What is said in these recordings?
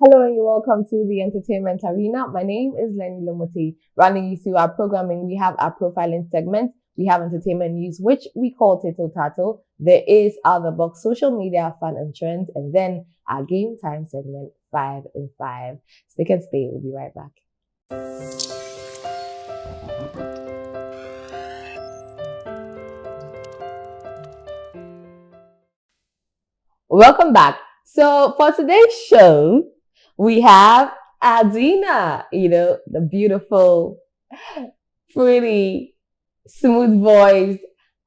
Hello and you're welcome to the Entertainment Arena. My name is Lerny. Running you through our programming, we have our profiling segment, we have entertainment news, which we call Tato Tato. There is Out of the Box social media, fun and trends, and then our game time segment, 5 in 5. Stick and stay, we'll be right back. Welcome back. So for today's show, we have Adina, the beautiful, pretty, smooth voiced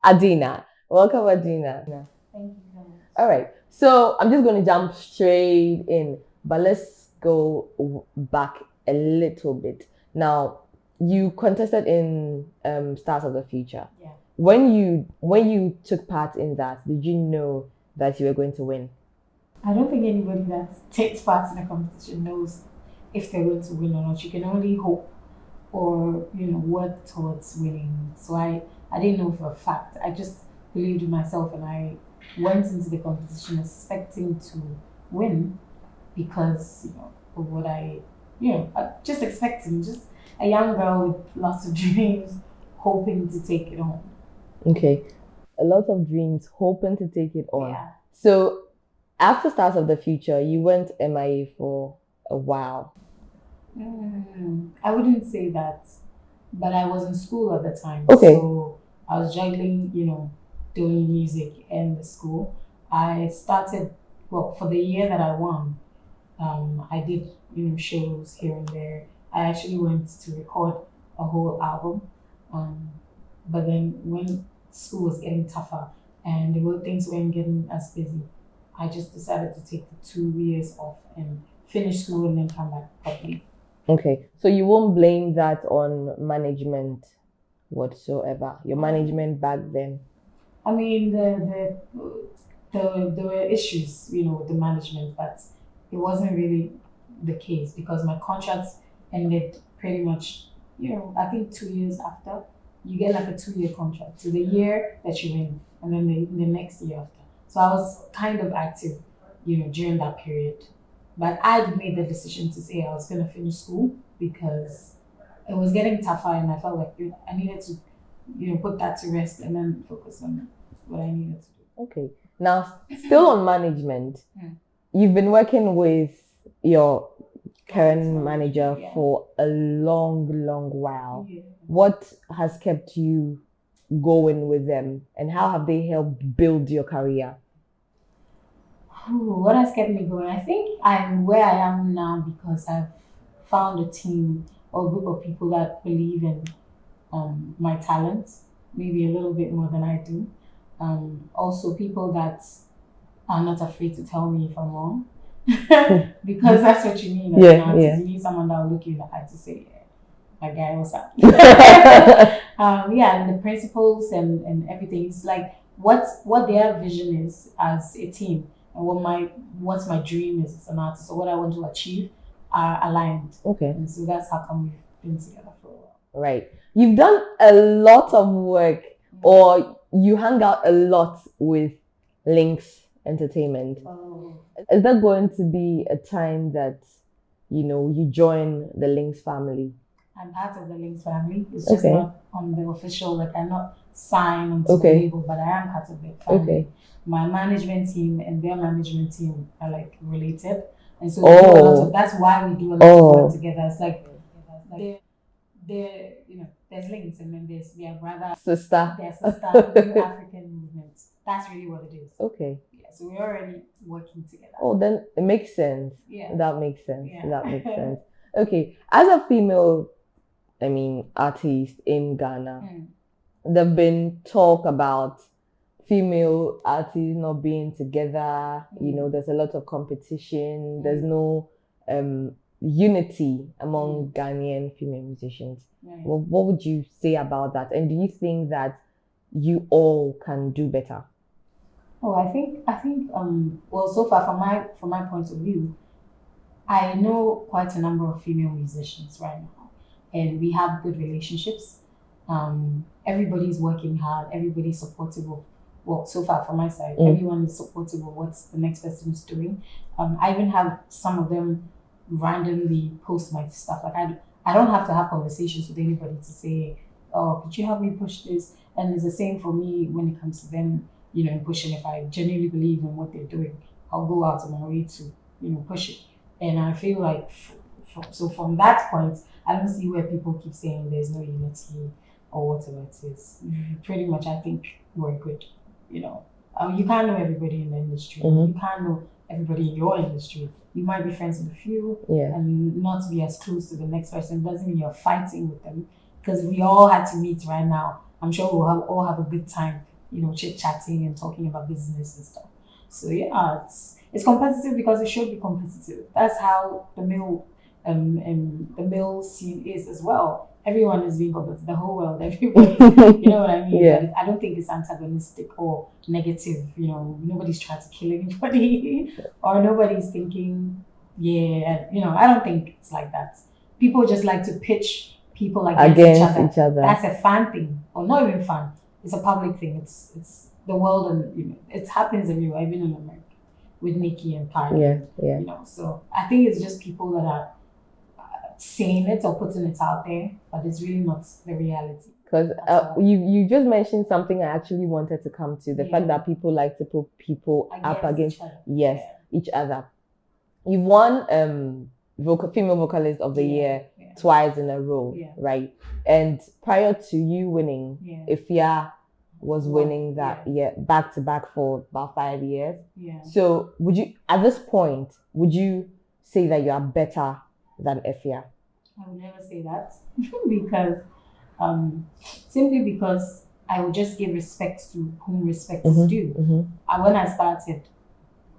Adina. Welcome, Adina. Thank you very much. All right. So I'm just going to jump straight in, but let's go back a little bit. Now, you contested in Stars of the Future. Yeah. When you took part in that, did you know that you were going to win? I don't think anybody that takes part in a competition knows if they're going to win or not. You can only hope or work towards winning. So I didn't know for a fact. I just believed in myself and I went into the competition expecting to win because of what I just expecting, just a young girl with lots of dreams, hoping to take it on. Okay. A lot of dreams, hoping to take it on. Yeah. So after Stars of the Future, you went MIA for a while. I wouldn't say that, but I was in school at the time. Okay. So I was juggling, doing music and the school. I started, for the year that I won, I did, shows here and there. I actually went to record a whole album. But then when school was getting tougher and things weren't getting as busy, I just decided to take the 2 years off and finish school and then come back properly. Okay, so you won't blame that on management whatsoever. Your management back then. I mean, there were issues, with the management, but it wasn't really the case because my contract ended pretty much, I think 2 years after. You get like a 2-year contract. So the year that you're in, and then the next year after. So I was kind of active, during that period. But I made the decision to say I was going to finish school because it was getting tougher and I felt like I needed to, put that to rest and then focus on what I needed to do. Okay. Now, still on management, you've been working with your current manager for a long while. Yeah. What has kept you going with them and how have they helped build your career? What has kept me going? I think I'm where I am now because I've found a team or a group of people that believe in my talents, maybe a little bit more than I do. Also, people that are not afraid to tell me if I'm wrong, because that's what you need. Yeah. You need someone that will look you in the eye to say, my guy, what's up? And the principles and everything. It's like what their vision is as a team and what my dream is as an artist or what I want to achieve are aligned. Okay. And so that's how come we've been together for a while. Right. You've done a lot of work or you hang out a lot with Lynx Entertainment. Oh. Is there going to be a time that, you join the Lynx family? I'm part of the Lynx family. It's just not on the official, like I'm not signed onto the label, but I am part of the family. Okay. My management team and their management team are like related. And so we do a lot of, that's why we do a lot of work together. It's like there's links and then there's their brother, sister, new African movement. That's really what it is. Okay. Yeah, so we're already working together. Oh, then it makes sense. Yeah. That makes sense. Yeah. That makes sense. Okay. As a female, artist in Ghana, there've been talk about female artists not being together. There's a lot of competition. There's no unity among Ghanaian female musicians. Right. Well, what would you say about that? And do you think that you all can do better? Oh, I think so far from my point of view, I know quite a number of female musicians right now, and we have good relationships. Everybody's working hard. Everybody's supportive of, so far from my side, everyone is supportive of what the next person is doing. I even have some of them randomly post my stuff. Like I don't have to have conversations with anybody to say, oh, could you help me push this? And it's the same for me when it comes to them, pushing. If I genuinely believe in what they're doing, I'll go out of my way to, push it. And I feel like, so from that point, I don't see where people keep saying there's no unity or whatever it is. Pretty much, I think we're good. You can't know everybody in the industry. You can't know everybody in your industry. You might be friends with a few and not be as close to the next person. Doesn't mean you're fighting with them, because we all had to meet right now. I'm sure we'll all have a good time, chit-chatting and talking about business and stuff. So yeah, it's competitive because it should be competitive. That's how the male scene is as well. Everyone is being competitive, the whole world, everybody. You know what I mean? Yeah. But I don't think it's antagonistic or negative. Nobody's trying to kill anybody or nobody's thinking, I don't think it's like that. People just like to pitch people against each other. That's a fan thing, or not even fan. It's a public thing. It's the world, and it happens everywhere, even in America with Nikki and Karen. So I think it's just people that are saying it or putting it out there, but it's really not the reality. Because you just mentioned something I actually wanted to come to, the fact that people like to put people up against each other. You've won female vocalist of the year twice in a row, right? And prior to you winning, Ifya was winning that back to back for about 5 years. So would you, at this point, would you say that you are better than Ifya? I would never say that because simply because I would just give respect to whom respect is due. And when I started,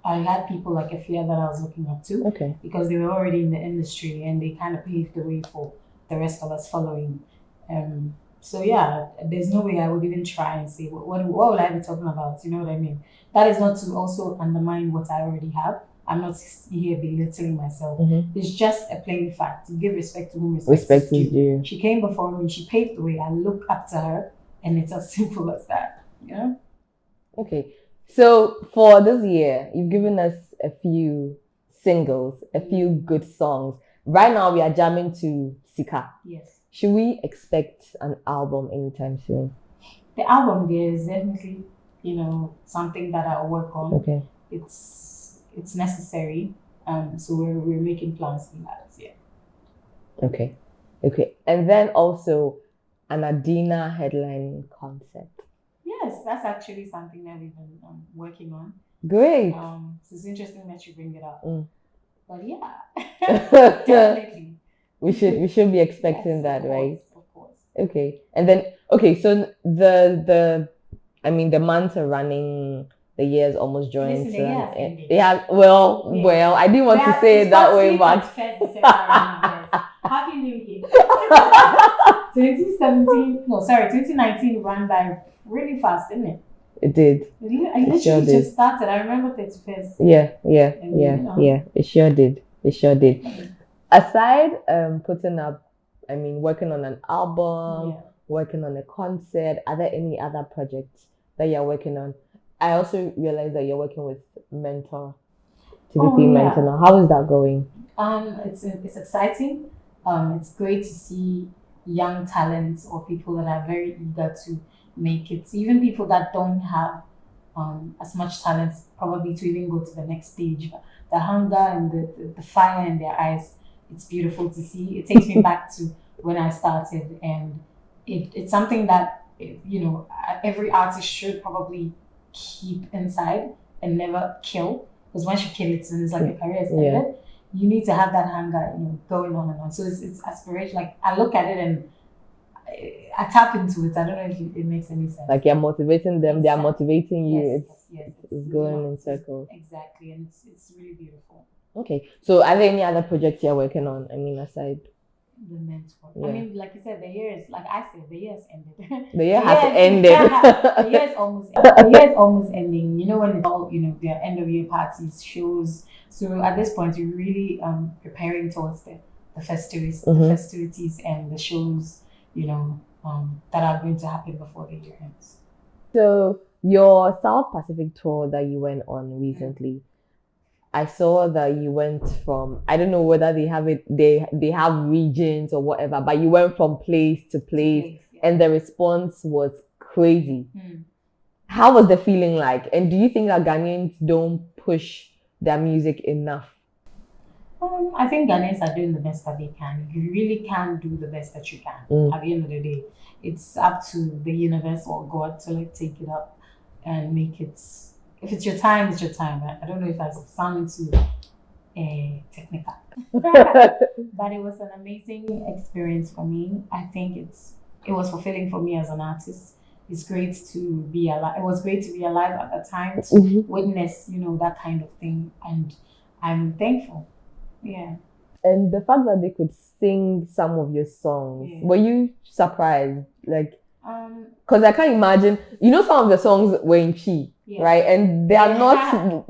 I had people like Ifya that I was looking up to, because they were already in the industry and they kind of paved the way for the rest of us following. So yeah, there's no way I would even try and say, what would I be talking about? You know what I mean? That is not to also undermine what I already have. I'm not here belittling myself. It's just a plain fact. To give respect to whom respect is due. She came before me. She paved the way. I look up to her, and it's as simple as that. Okay. So for this year, you've given us a few singles, a few good songs. Right now, we are jamming to Sika. Yes. Should we expect an album anytime soon? The album there is definitely, something that I'll work on. Okay. It's necessary. So we're making plans for that. Yeah. Okay. And then also an Adina headline concert. Yes, that's actually something that we've been working on. Great. So it's interesting that you bring it up. But yeah, definitely. We should be expecting that, right? Of course. Okay. And then so the months are running. The year is almost joined. Well, I didn't want to say it that way, but Happy New Year. 2019 ran by really fast, didn't it? It did. I literally just started. I remember 31st. Yeah. It sure did. Aside putting up, working on an album, working on a concert, are there any other projects that you're working on? I also realized that you're working with Mentor, TVP Mentor now. How is that going? It's exciting. It's great to see young talents or people that are very eager to make it. Even people that don't have as much talent, probably to even go to the next stage. But the hunger and the fire in their eyes, it's beautiful to see. It takes me back to when I started, and it's something that every artist should probably keep inside and never kill, because once you kill it, then it's like your career is ended. You need to have that hunger, going on and on. So it's aspiration. Like I look at it and I tap into it. I don't know if it makes any sense. Like you're motivating them, they are motivating you. It's going in circles. Exactly, and it's really beautiful. Okay, so are there any other projects you're working on? Aside the Mentor. Like you said, the year is, like I said, the year has ended. The year has ended. The year is almost ending. When it's all, their end of year parties, shows. So at this point, we're really preparing towards the festivities, and the shows, that are going to happen before the year ends. So your South Pacific tour that you went on recently, I saw that you went from, I don't know whether they have it, they have regions or whatever, but you went from place to place, and the response was crazy. How was the feeling like? And do you think that Ghanaians don't push their music enough? I think Ghanaians are doing the best that they can. You really can do the best that you can. At the end of the day, it's up to the universe or God to like take it up and make it. If it's your time, it's your time. I don't know if I sound too technical, but it was an amazing experience for me. I think it was fulfilling for me as an artist. It's great to be alive. It was great to be alive at that time to witness, that kind of thing, and I'm thankful. Yeah. And the fact that they could sing some of your songs, were you surprised? Like, because I can't imagine, some of the songs were in Chi, right? And they are not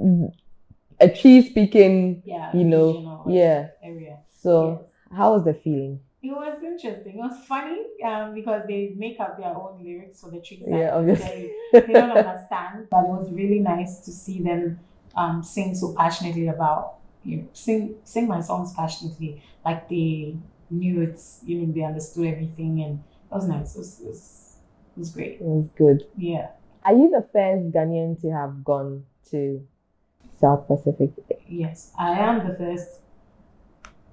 a Chi speaking, regional area. So, how was the feeling? It was interesting. It was funny because they make up their own lyrics for the Chi. Yeah, obviously. They don't understand, but it was really nice to see them sing so passionately about, sing my songs passionately, like they knew it's, they understood everything, and it was nice. It was great. It was good. Yeah. Are you the first Ghanaian to have gone to South Pacific? Yes, I am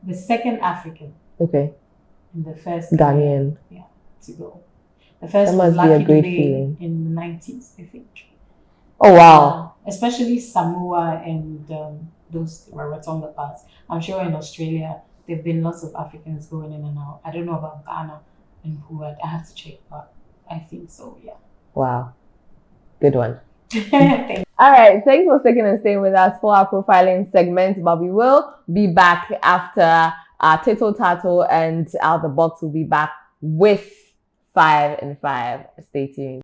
the second African. Okay. And the first Ghanaian. To go. The first that was must be a great Lucky feeling. In the 90s, I think. Oh wow! Especially Samoa and those Rarotonga parts. I'm sure in Australia there've been lots of Africans going in and out. I don't know about Ghana and who I have to check, but I think so. Yeah. Wow. Good one. All right. Thanks for sticking and staying with us for our profiling segment, but we will be back after our Tito Tato, and Out the Box will be back with 5 and 5. Stay tuned.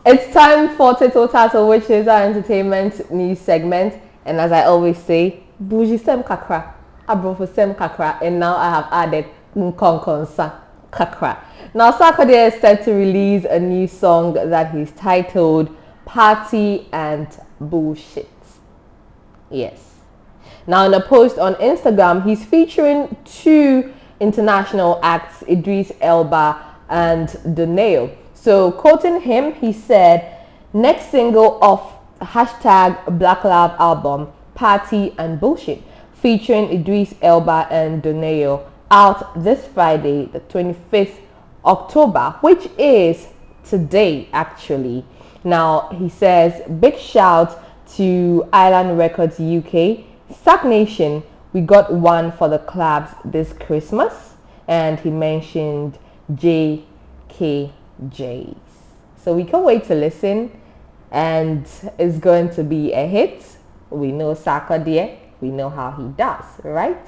It's time for Tito Tato, which is our entertainment news segment. And as I always say, bougie sem kakra, abrofo sem kakra, and now I have added nkonkonsa kakra. Now Sarkodie is set to release a new song that he's titled Party and Bullshit. Yes. Now in a post on Instagram, he's featuring 2 international acts, Idris Elba and Donail. So quoting him, he said, next single off hashtag Black Love album, Party and Bullshit, featuring Idris Elba and Donail, out this Friday, the 25th October, which is today actually. Now he says, big shout to Island Records UK, Sack Nation, we got one for the clubs this Christmas, and he mentioned JKJs. So we can't wait to listen, and it's going to be a hit. We know Sarkodie, we know how he does, right?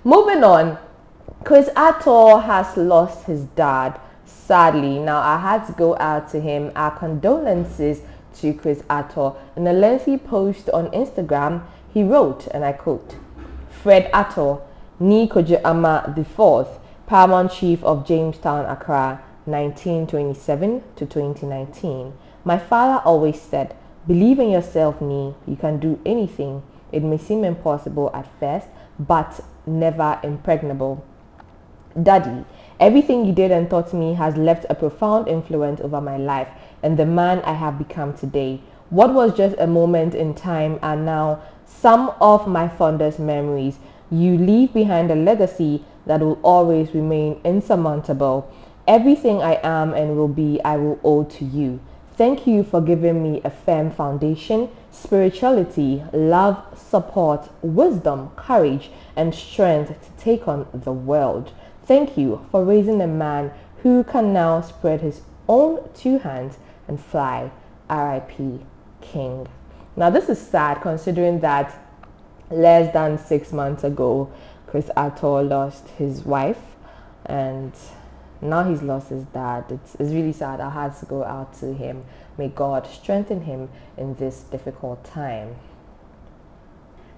Moving on, Chris Attor has lost his dad, sadly. Now I had to go out to him. Our condolences to Chris Attor. In a lengthy post on Instagram, he wrote, and I quote, Fred Attor, Ni Kojo Ama IV, Paramount Chief of Jamestown, Accra, 1927 to 2019. My father always said, believe in yourself, Ni. You can do anything. It may seem impossible at first, but never impregnable. Daddy, everything you did and taught me has left a profound influence over my life and the man I have become today. What was just a moment in time are now some of my fondest memories. You leave behind a legacy that will always remain insurmountable. Everything I am and will be, I will owe to you. Thank you for giving me a firm foundation, spirituality, love, support, wisdom, courage, and strength to take on the world. Thank you for raising a man who can now spread his own 2 hands and fly. R.I.P. King. Now this is sad considering that less than 6 months ago, Chris Attor lost his wife, and now he's lost his dad. It's really sad. Our hearts go out to him. May God strengthen him in this difficult time.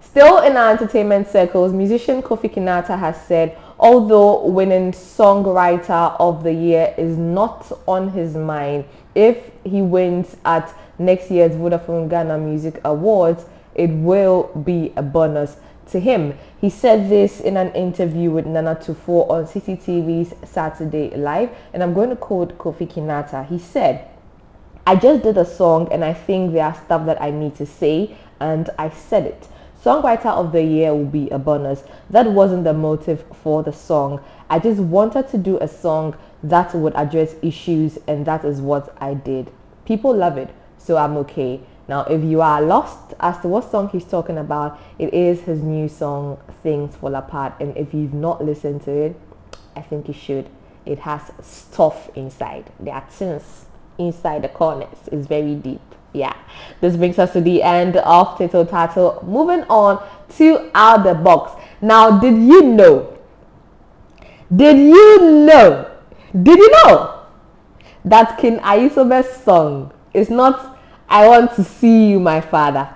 Still in our entertainment circles, musician Kofi Kinata has said, although winning Songwriter of the Year is not on his mind, if he wins at next year's Vodafone Ghana Music Awards, it will be a bonus to him. He said this in an interview with Nana Tufo on CCTV's Saturday Live, and I'm going to quote Kofi Kinata. He said, I just did a song and I think there are stuff that I need to say, and I said it. Songwriter of the Year will be a bonus. That wasn't the motive for the song. I just wanted to do a song that would address issues, and that is what I did. People love it, so I'm okay. Now, if you are lost as to what song he's talking about, it is his new song, Things Fall Apart. And if you've not listened to it, I think you should. It has stuff inside. There are things inside the corners. It's very deep. Yeah. This brings us to the end of Tito Tato. Moving on to Out the Box. Now, did you know that King Ayisobe's song is not I Want to See You, My Father?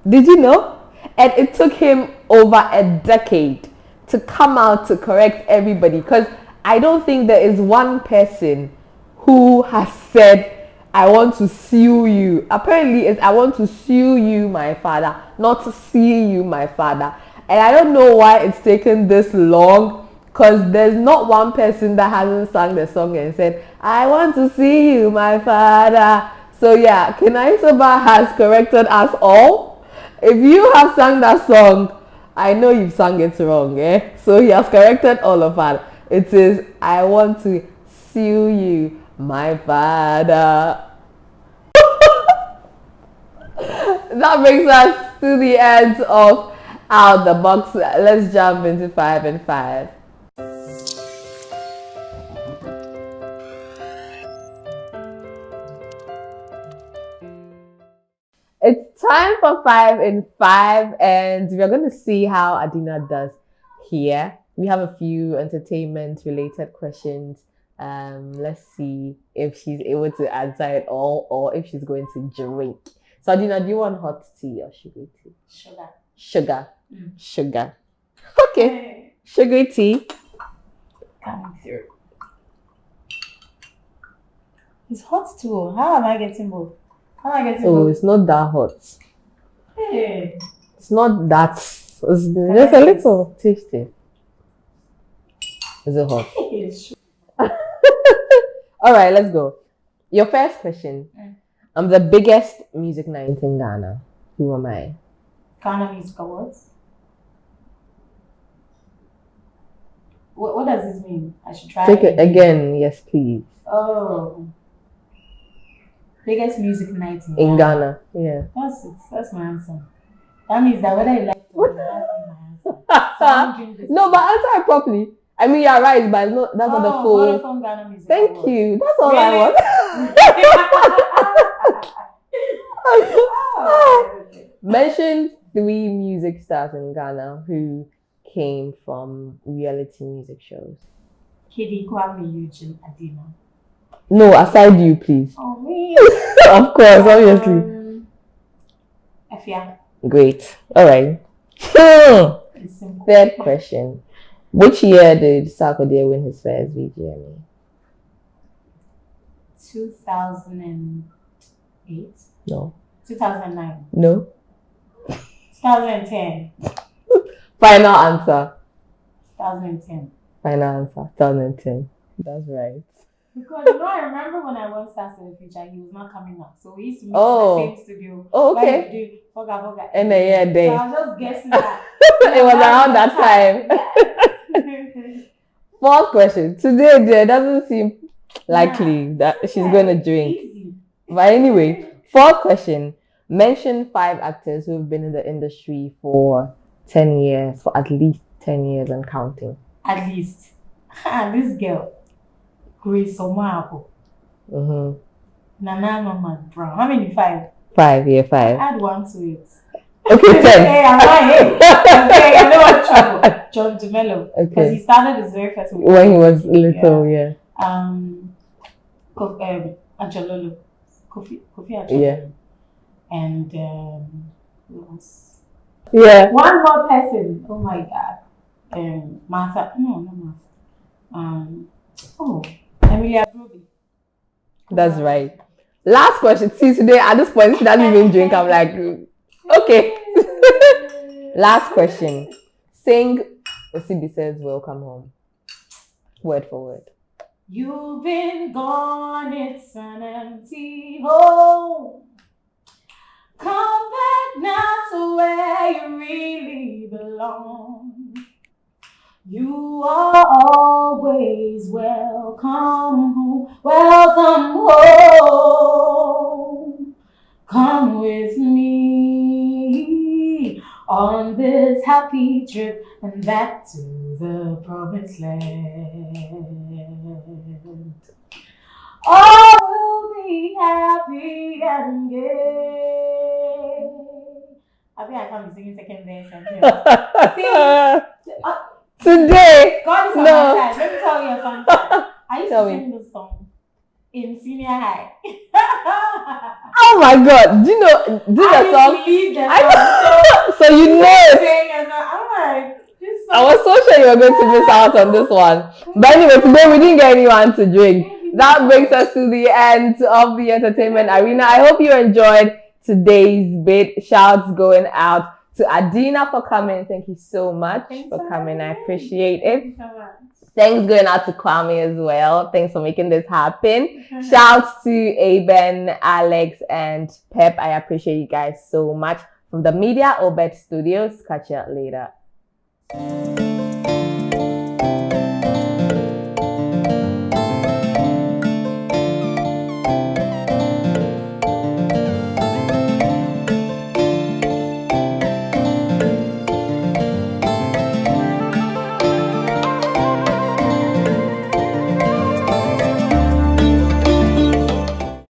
Did you know? And it took him over a decade to come out to correct everybody, because I don't think there is one person who has said I want to sue you. Apparently it's I want to sue you, my father, not to see you, my father. And I don't know why it's taken this long, because there's not one person that hasn't sung the song and said I want to see you, my father. So yeah, Kenai Soba has corrected us all. If you have sung that song, I know you've sung it wrong, eh? So he has corrected all of us. It is I want to sue you, my father. That brings us to the end of Out the Box. Let's jump into 5 and 5. It's time for 5 in 5, and we're going to see how Adina does here. We have a few entertainment related questions. Let's see if she's able to answer it all or if she's going to drink. So Adina, do you want hot tea or sugary tea? Sugar. Sugar. Okay. Sugary tea. Coming through. It's hot too. How am I getting both? Oh, it's not that hot. Hey. It's not that. It's just a little tasty. Is it hot? All right, let's go. Your first question. I'm the biggest music night in Ghana. Who am I? Ghana Music Awards. What does this mean? I should try Take it again. Yes, please. Oh. Biggest music night in Ghana. Yeah. That's it. That's my answer. That means that whether you like it or not, that's my answer. No, but answer it properly. I mean, you're right, but it's not, that's not the full. Vodafone Ghana Music Thank Awards. you. That's all Really? I want. Mention 3 music stars in Ghana who came from reality music shows. Kidi, Kwame, Eugene, Adina. No, aside you, please. Oh, me. Of course, obviously. Efia. Great. All right. Third question. Which year did Sarkodie win his first VGMA? 2008. No. 2009. No. 2010. Final answer. 2010. Final answer. 2010. That's right. Because I remember when I went Stars in the Future, he was not coming up. So we used to meet in the same studio. Oh, okay. Foga. And a year day. So I was just guessing that. It was around that time. Fourth question. Today, there doesn't seem likely that she's going to drink. Easy. But anyway, fourth question. Mention 5 actors who've been in the industry for 10 years, for at least 10 years and counting. At least. This girl. Grace Omabo. Nana Mama Brown. How many? 5? 5, yeah, 5. Add 1 to it. Okay, 10. Hey, I'm not here. Okay, I know what trouble. John DeMello. Okay. Because he started his very first movie. When he was little, yeah. Kofi Ajololo. Yeah. And who else? Yeah. One more person. Oh my God. Martha. No, not Martha. Oh, Emilia Broby. That's right. Last question. See, today at this point, she doesn't even drink. I'm like, okay. Last question. Sing Osibi says welcome home. Word for word. You've been gone, it's an empty home. Come back now to where you really belong. You are always welcome home. Welcome home. Come with me on this happy trip and back to the promised land. All will be happy and gay. I think I can't be singing second verse and Today, God is on my side. Let me tell you a fun fact. I used to sing this song in senior high. Oh my God! Do you know the song? So you know it. I was so sure you were going to miss out on this one. But anyway, today we didn't get anyone to drink. That brings us to the end of the entertainment arena. I hope you enjoyed today's bit. Shouts going out to Adina for coming. Thank you so much for coming. I appreciate it. Thanks going out to Kwame as well. Thanks for making this happen. Shouts to Aben, Alex, and Pep. I appreciate you guys so much. From the Media Obed Studios. Catch you later.